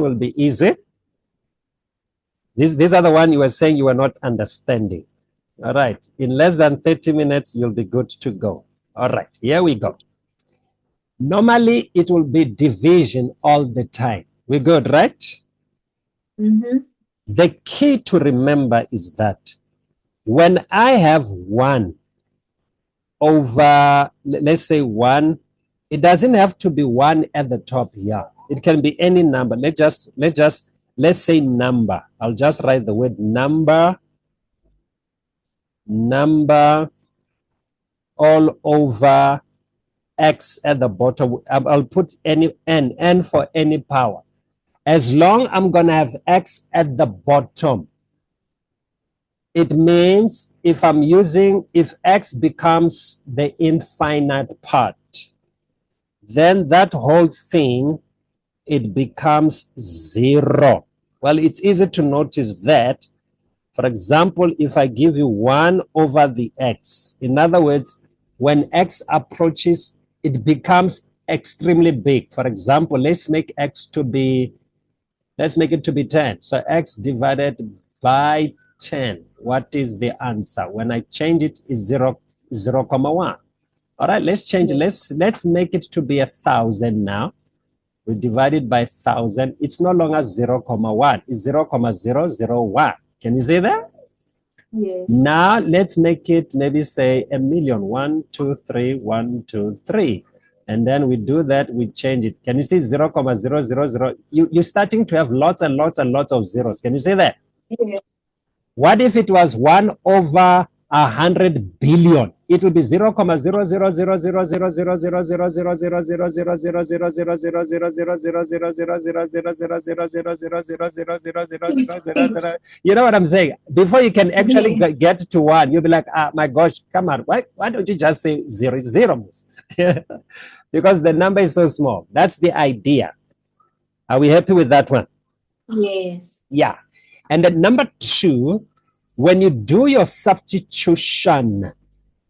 will be easy. These are the one you were saying you were not understanding. All right. In less than 30 minutes, you'll be good to go. All right. Here we go. Normally, it will be division all the time. We're good, right? Mm-hmm. The key to remember is that when I have 1 over, let's say 1, it doesn't have to be 1 at the top here. It can be any number. Let's say number. I'll just write the word number all over x at the bottom. I'll put any n for any power. As long I'm going to have x at the bottom, it means if x becomes the infinite part, then that whole thing, it becomes 0. Well, it's easy to notice that. For example, if I give you 1 over the x, in other words, when x approaches, it becomes extremely big. For example, let's make it to be 10. So x divided by 10. What is the answer? When I change it, is 0, 0,1. All right, let's change it. Let's make it to be 1,000 now. We divide it by 1,000. It's no longer 0,1. It's 0,001. Can you see that? Yes. Now let's make it maybe say 1,000,000. 1, 2, 3, 1, 2, 3. And then we do that, we change it. Can you see 0,000? You're starting to have lots and lots and lots of zeros. Can you see that? Yeah. What if it was 1 over 100 billion? It would be 0,0000000000000000000000000000000000000000000000000000000000000000000000000000000000000000000000000000000000000000000000000000000000000000000000000000000000000000000000000000000000000000000000000000000000000000000000000000000000000000000000000000000000000000000000000000000000000000000000000000000000000000000000000000000000000000000000000000000000000000000000000000000000000000000000000000000000000000000000000000000000000000000000000000000000000 Because the number is so small. That's the idea. 0 is 0. Because the number is so small. That's the idea. Are we happy with that one? Yes. Yeah. And then number 2, when you do your substitution,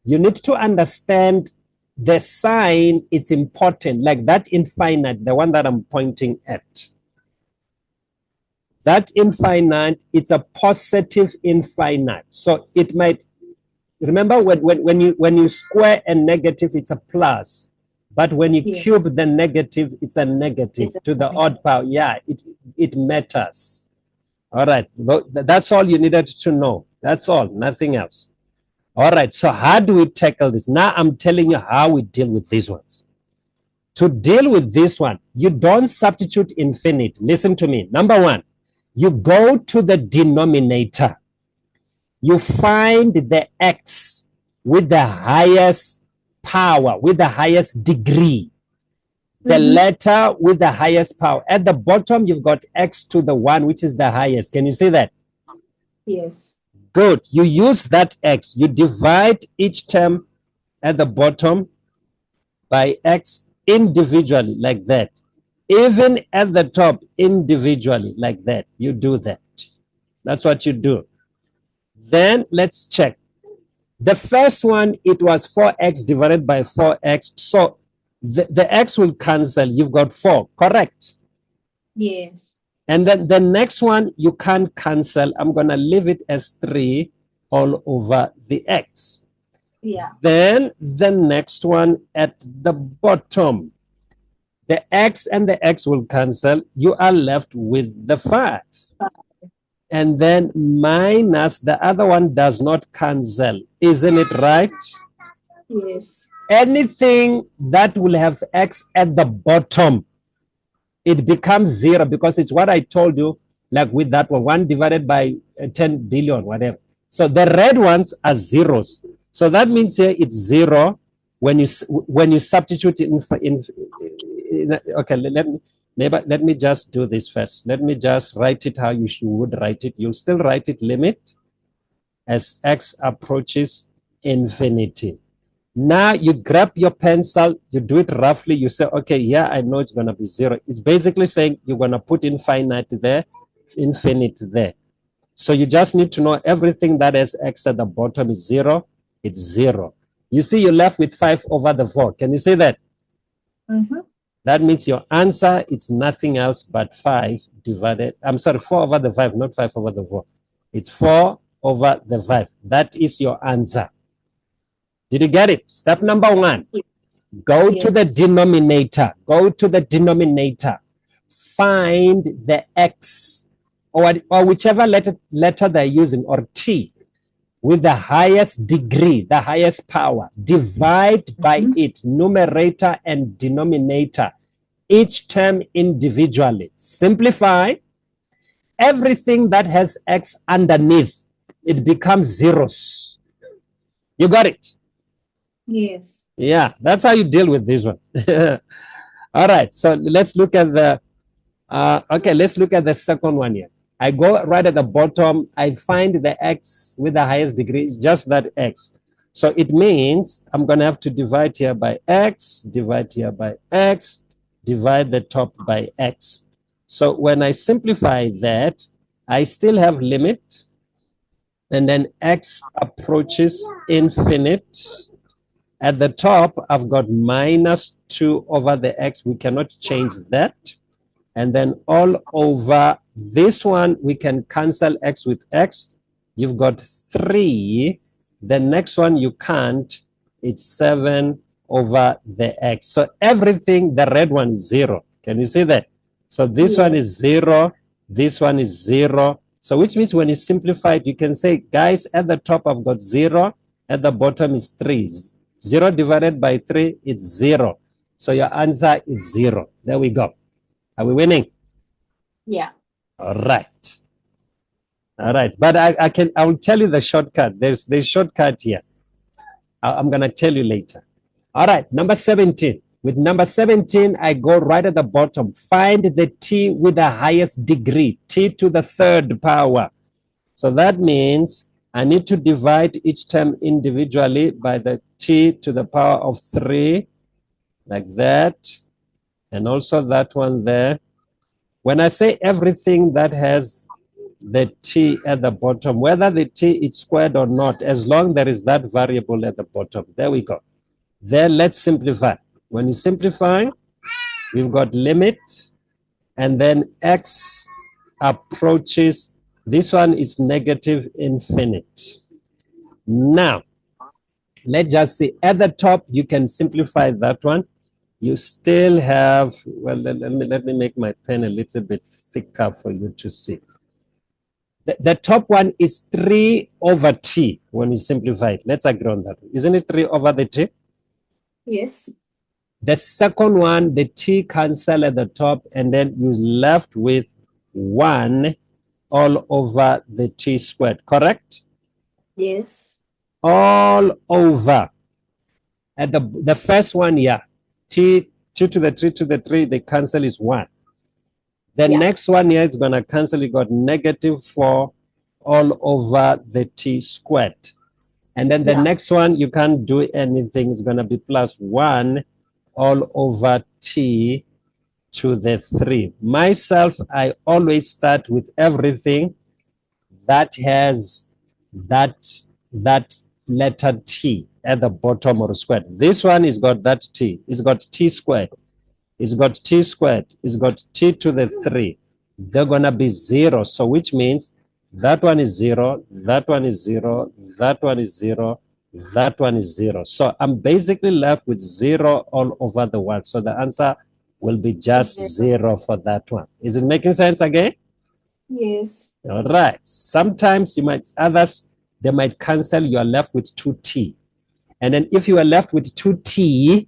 you need to understand the sign. It's important, like that infinite, the one that I'm pointing at. That infinite, it's a positive infinite. So it might, remember when you square a negative, it's a plus. But when you cube the negative, it's a negative to the odd power. Yeah, it matters. All right, that's all you needed to know. That's all, nothing else. All right, so how do we tackle this? Now I'm telling you how we deal with these ones. To deal with this one, you don't substitute infinite. Listen to me. Number 1, you go to the denominator. You find the x with the highest power, with the highest degree. The letter with the highest power. At the bottom, you've got x to the 1, which is the highest. Can you see that? Yes. Good. You use that x. You divide each term at the bottom by x individually, like that. Even at the top, individually, like that. You do that. That's what you do. Then let's check. The first one, it was 4x divided by 4x. So the x will cancel. You've got 4, correct? Yes. And then the next one, you can't cancel. I'm going to leave it as 3 all over the x. Yeah. Then the next one at the bottom, the x and the x will cancel. You are left with the 5. And then minus, the other one does not cancel. Isn't it right? Yes. Anything that will have x at the bottom, it becomes 0, because it's what I told you, like with that one, 1 divided by 10 billion, whatever. So the red ones are zeros. So that means here it's 0 when you substitute it in okay, let me just do this first. Let me just write it how you would write it. You still write it limit as x approaches infinity. Now you grab your pencil, you do it roughly, you say, okay, yeah, I know it's going to be 0. It's basically saying you're going to put infinite there, infinite there. So you just need to know everything that has x at the bottom is 0, it's 0. You see, you're left with 5 over the 4. Can you see that? That means your answer is nothing else but 4 over the 5, not 5 over the 4. It's 4 over the 5. That is your answer. Did you get it? Step number 1. Go to the denominator. Go to the denominator. Find the x or whichever letter they're using, or t, with the highest degree, the highest power. Divide by it, numerator and denominator, each term individually. Simplify. Everything that has x underneath, it becomes zeros. You got it? Yes. Yeah, that's how you deal with this one. All right, so let's look at the, let's look at the second one here. I go right at the bottom, I find the x with the highest degree, it's just that x. So it means I'm gonna have to divide here by x, divide here by x, divide the top by x. So when I simplify that, I still have limit, and then x approaches infinite. At the top, I've got minus 2 over the x. We cannot change that. And then all over this one, we can cancel x with x. You've got 3. The next one you can't. It's 7 over the x. So everything, the red one is 0. Can you see that? So this one is 0. This one is 0. So which means when you simplify it, you can say, guys, at the top I've got 0. At the bottom is 3. 0 divided by 3, it's 0. So your answer is 0. There we go. Are we winning? Yeah. All right. All right. But I will tell you the shortcut. There's shortcut here. I'm going to tell you later. All right. Number 17. With number 17, I go right at the bottom. Find the t with the highest degree, t to the 3rd power. So that means I need to divide each term individually by the t to the power of 3, like that, and also that one there. When I say everything that has the t at the bottom, whether the t is squared or not, as long there is that variable at the bottom. There we go. Then let's simplify. When you simplify, we've got limit, and then x approaches. This one is negative infinite. Now, let's just see. At the top, you can simplify that one. You still have, well, let me make my pen a little bit thicker for you to see. The top one is 3 over t when you simplify it. Let's agree on that. Isn't it 3 over the t? Yes. The second one, the t cancel at the top, and then you're left with 1 all over the t squared, correct? Yes. All over. At the first one, yeah, t 2 to the 3 to the 3, the cancel is 1. The next one here is going to cancel. You got negative 4 all over the t squared. And then the next one, you can't do anything. It's going to be plus 1 all over t to the 3. Myself, I always start with everything that has that letter t at the bottom or squared. This one is got that t. It's got t squared. It's got t squared. It's got t to the 3. They're going to be 0. So which means that one is 0, that one is 0, that one is 0, that one is 0. So I'm basically left with 0 all over the one. So the answer will be just 0 for that one. Is it making sense again? Yes. All right. Sometimes they might cancel. You are left with 2t. And then if you are left with 2t,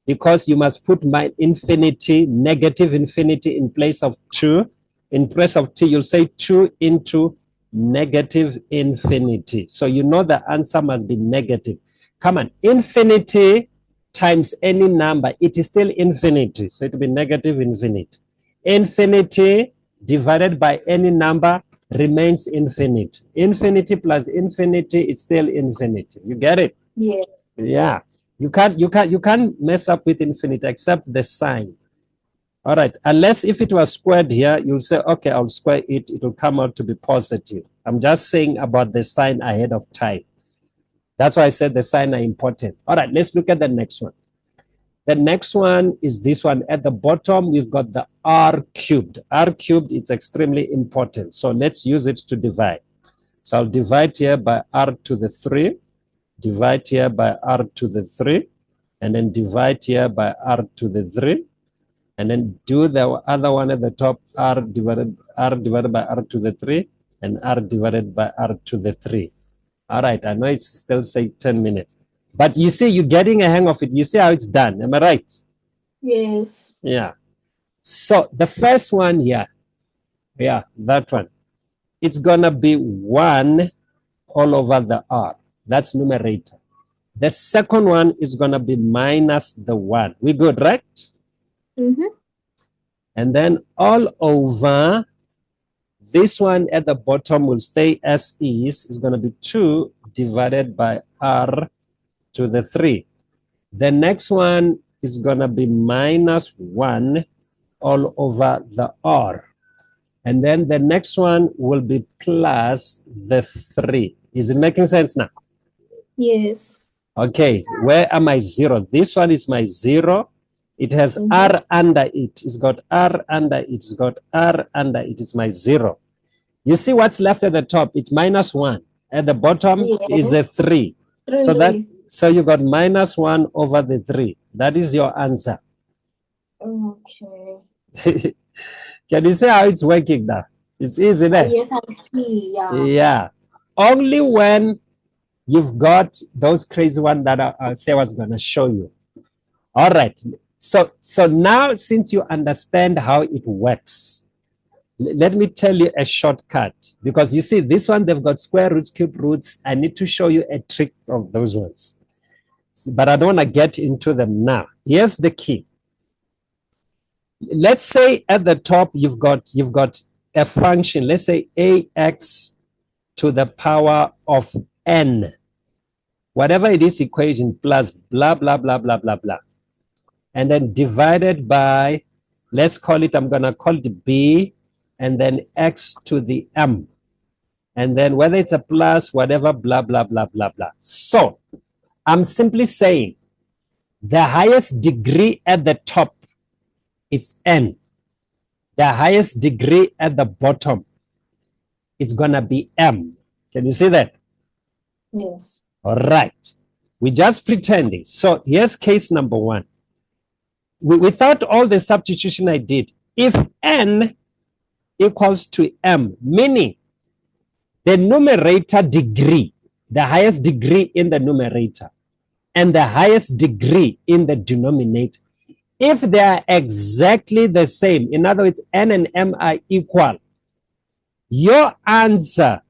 because you must put my infinity, negative infinity in place of 2, in place of t, you'll say 2 into negative infinity. So you know the answer must be negative. Come on, infinity times any number, it is still infinity. So it will be negative infinity. Infinity divided by any number remains infinite. Infinity plus infinity is still infinity. You get it? Yeah. Yeah. You can't mess up with infinity except the sign. All right. Unless if it was squared here, you'll say, okay, I'll square it. It will come out to be positive. I'm just saying about the sign ahead of time. That's why I said the sign are important. All right. Let's look at the next one. The next one is this one. At the bottom, we've got the r cubed. R cubed is extremely important. So let's use it to divide. So I'll divide here by r to the 3, divide here by r to the 3, and then divide here by r to the 3, and then do the other one at the top, r divided by r to the 3, and r divided by r to the 3. All right, I know it's still say 10 minutes. But you see, you're getting a hang of it. You see how it's done. Am I right? Yes. Yeah. So the first one here, yeah, that one, it's going to be 1 all over the r. That's numerator. The second one is going to be minus the 1. We good, right? Mm-hmm. And then all over, this one at the bottom will stay as is. It's going to be 2 divided by r to the 3. The next one is going to be minus 1 all over the r. And then the next one will be plus the 3. Is it making sense now? Yes. Okay, where am I 0? This one is my 0. It has r under it. It's got r under it. It's got r under it. It's my 0. You see what's left at the top? It's minus 1. At the bottom is a 3. So you got minus 1 over the 3. That is your answer. Okay. Can you see how it's working now? It's easy, right? Yes, I see. Yeah. Yeah. Only when you've got those crazy ones that I say I was going to show you. All right. So now, since you understand how it works, let me tell you a shortcut. Because you see, this one, they've got square roots, cube roots. I need to show you a trick of those ones. But I don't want to get into them now. Here's the key. Let's say at the top, you've got a function. Let's say ax to the power of n. Whatever it is, equation plus blah, blah, blah, blah, blah, blah. And then divided by, let's call it, I'm going to call it b, and then x to the m. And then whether it's a plus, whatever, blah, blah, blah, blah, blah. So I'm simply saying the highest degree at the top is n. The highest degree at the bottom is going to be m. Can you see that? Yes. All right. We're just pretending. So here's case number 1. Without all the substitution I did, if n equals to m, meaning the numerator degree, the highest degree in the numerator, and the highest degree in the denominator, if they are exactly the same, in other words, n and m are equal, your answer,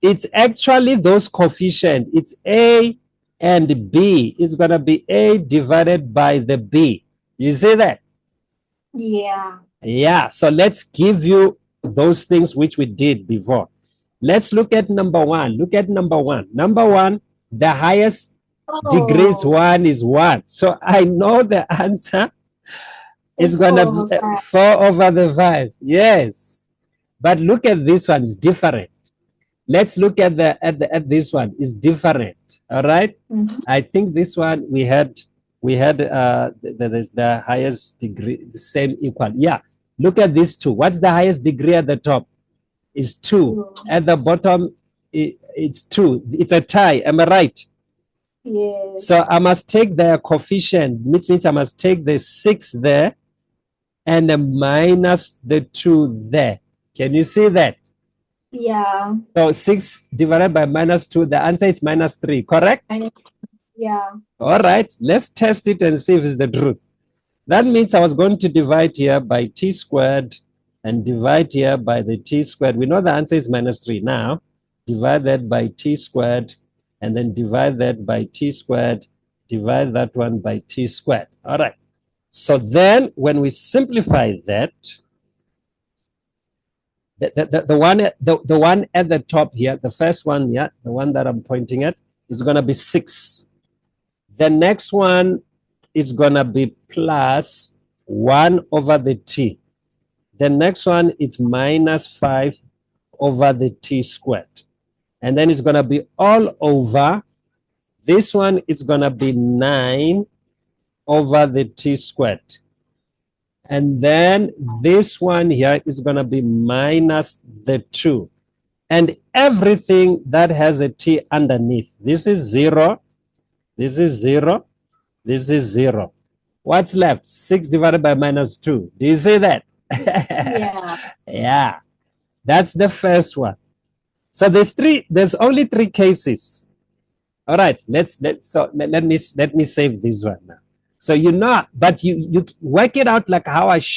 it's actually those coefficients. It's a and b. It's going to be a divided by the b. You see that? Yeah. Yeah. So let's give you those things which we did before. Let's look at number 1. Look at number 1. Number 1, the highest degree is 1 is 1. So I know the answer is going to be 4 over the 5. Yes. But look at this one. It's different. Let's look at this one. It's different. All right. Mm-hmm. I think this one we had the highest degree, the same equal. Yeah. Look at these two. What's the highest degree at the top? Is 2. At the bottom, it's 2. It's a tie. Am I right? Yes. So I must take the coefficient, which means I must take the 6 there and minus the 2 there. Can you see that? Yeah. So 6 divided by minus 2, the answer is minus 3, correct? Yeah. All right, let's test it and see if it's the truth. That means I was going to divide here by t squared and divide here by the t squared. We know the answer is minus 3 now. Divide that by t squared and then divide that by t squared, divide that one by t squared. All right. So then when we simplify that, the one at the top here, the first one, yeah, the one that I'm pointing at, is going to be 6. The next one is going to be plus 1 over the t. The next one is minus 5 over the t squared. And then it's going to be all over. This one is going to be 9 over the t squared. And then this one here is going to be minus the 2. And everything that has a t underneath, this is 0, this is 0, this is 0. What's left? 6 divided by minus 2. Do you see that? Yeah. Yeah. That's the first one. So there's only 3 cases. All right, let me save this one now. So but you work it out like how I